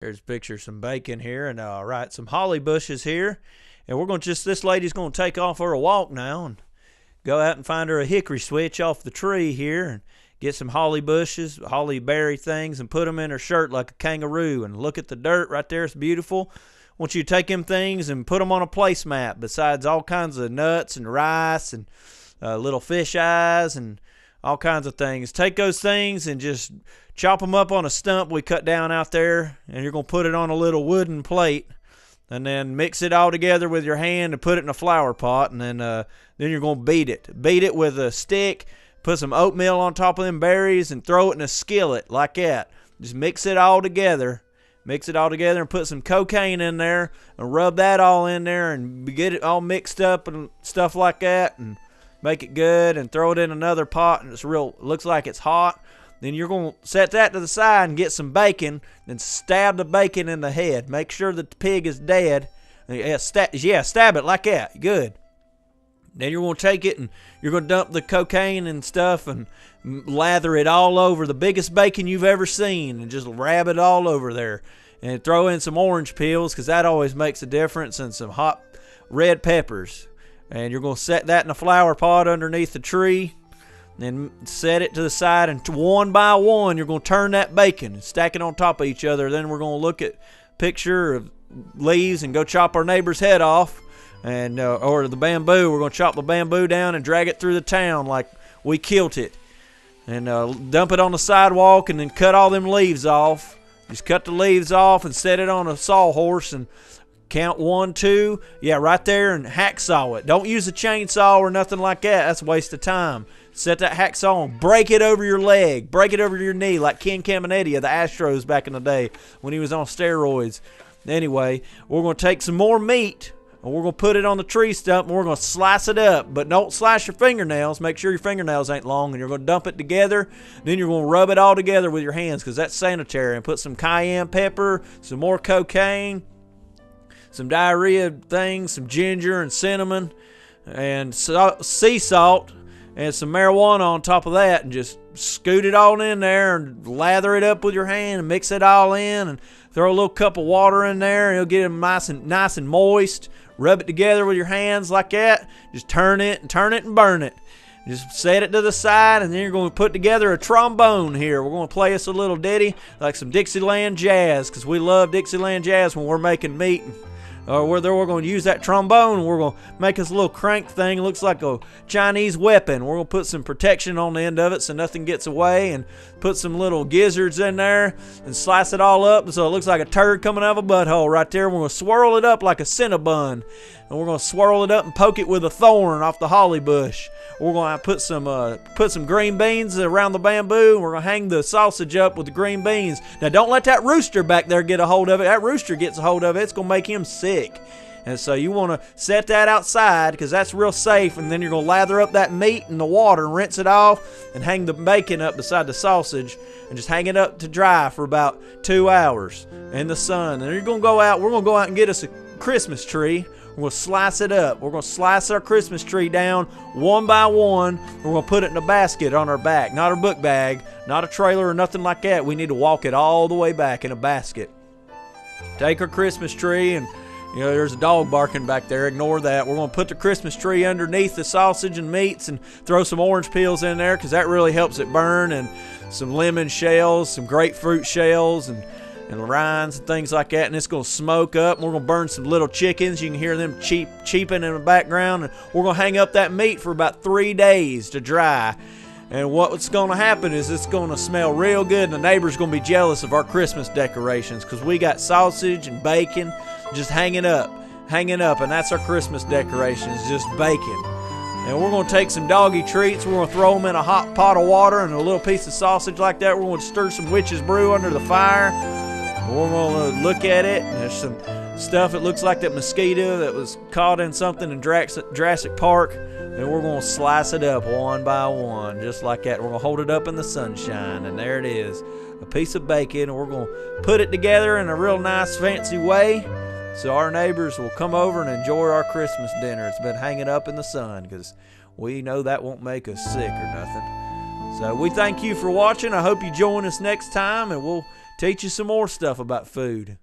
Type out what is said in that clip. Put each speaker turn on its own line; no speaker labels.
Here's a picture of some bacon here, and right, some holly bushes here. And we're going to this lady's going to take off for a walk now and go out and find her a hickory switch off the tree here and get some holly bushes, holly berry things, and put them in her shirt like a kangaroo. And look at the dirt right there. It's beautiful. I want you to take them things and put them on a placemat besides all kinds of nuts and rice and little fish eyes and all kinds of things. Take those things and just chop them up on a stump we cut down out there, and you're going to put it on a little wooden plate, and then mix it all together with your hand and put it in a flower pot, and then you're going to beat it. Beat it with a stick, put some oatmeal on top of them berries, and throw it in a skillet like that. Just mix it all together. Mix it all together and put some cocaine in there and rub that all in there and get it all mixed up and stuff like that, and make it good and throw it in another pot, and looks like it's hot. Then you're going to set that to the side and get some bacon and stab the bacon in the head. Make sure that the pig is dead. Yeah, stab it like that. Good. Then you're going to take it and you're going to dump the cocaine and stuff and lather it all over the biggest bacon you've ever seen and just rab it all over there. And throw in some orange peels, because that always makes a difference, and some hot red peppers. And you're going to set that in a flower pot underneath the tree. Then set it to the side, and one by one you're going to turn that bacon and stack it on top of each other. Then we're going to look at a picture of leaves and go chop our neighbor's head off, and or the bamboo. We're going to chop the bamboo down and drag it through the town like we killed it, and dump it on the sidewalk, and then cut all them leaves off. Just cut the leaves off and set it on a sawhorse and count 1, 2, yeah, right there, and hacksaw it. Don't use a chainsaw or nothing like that. That's a waste of time. Set that hacksaw on. Break it over your leg. Break it over your knee like Ken Caminiti of the Astros back in the day when he was on steroids. Anyway, we're going to take some more meat, and we're going to put it on the tree stump, and we're going to slice it up. But don't slice your fingernails. Make sure your fingernails ain't long, and you're going to dump it together. Then you're going to rub it all together with your hands, because that's sanitary. And put some cayenne pepper, some more cocaine, some diarrhea things, some ginger and cinnamon, and sea salt, and some marijuana on top of that, and just scoot it all in there and lather it up with your hand and mix it all in, and throw a little cup of water in there, and it'll get it nice and moist. Rub it together with your hands like that. Just turn it and burn it. Just set it to the side, and then you're going to put together a trombone here. We're going to play us a little ditty, like some Dixieland jazz, because we love Dixieland jazz when we're making meat. We're going to use that trombone, and we're going to make us a little crank thing. It looks like a Chinese weapon. We're going to put some protection on the end of it so nothing gets away, and put some little gizzards in there and slice it all up so it looks like a turd coming out of a butthole right there. We're going to swirl it up like a Cinnabon, and we're going to swirl it up and poke it with a thorn off the holly bush. We're going to put some green beans around the bamboo, and we're going to hang the sausage up with the green beans. Now, don't let that rooster back there get a hold of it. That rooster gets a hold of it, it's going to make him sick. And so you want to set that outside, because that's real safe. And then you're going to lather up that meat in the water and rinse it off, and hang the bacon up beside the sausage, and just hang it up to dry for about 2 hours in the sun. And you're going to go out. We're going to go out and get us a Christmas tree. We're going to slice it up. We're going to slice our Christmas tree down one by one. We're going to put it in a basket on our back, not a book bag, not a trailer or nothing like that. We need to walk it all the way back in a basket. Take our Christmas tree, and there's a dog barking back there. Ignore that. We're going to put the Christmas tree underneath the sausage and meats, and throw some orange peels in there, because that really helps it burn, and some lemon shells, some grapefruit shells, and rinds and things like that, and it's going to smoke up. And we're going to burn some little chickens. You can hear them cheeping in the background, and we're going to hang up that meat for about 3 days to dry. And what's going to happen is it's going to smell real good, and the neighbor's going to be jealous of our Christmas decorations, because we got sausage and bacon just hanging up, and that's our Christmas decorations, just bacon. And we're going to take some doggy treats. We're going to throw them in a hot pot of water and a little piece of sausage like that. We're going to stir some witch's brew under the fire. We're going to look at it, and there's some stuff. It looks like that mosquito that was caught in something in Jurassic Park. And we're going to slice it up one by one, just like that. We're going to hold it up in the sunshine, and there it is, a piece of bacon. And we're going to put it together in a real nice, fancy way, so our neighbors will come over and enjoy our Christmas dinner. It's been hanging up in the sun, because we know that won't make us sick or nothing. So we thank you for watching. I hope you join us next time, and we'll teach you some more stuff about food.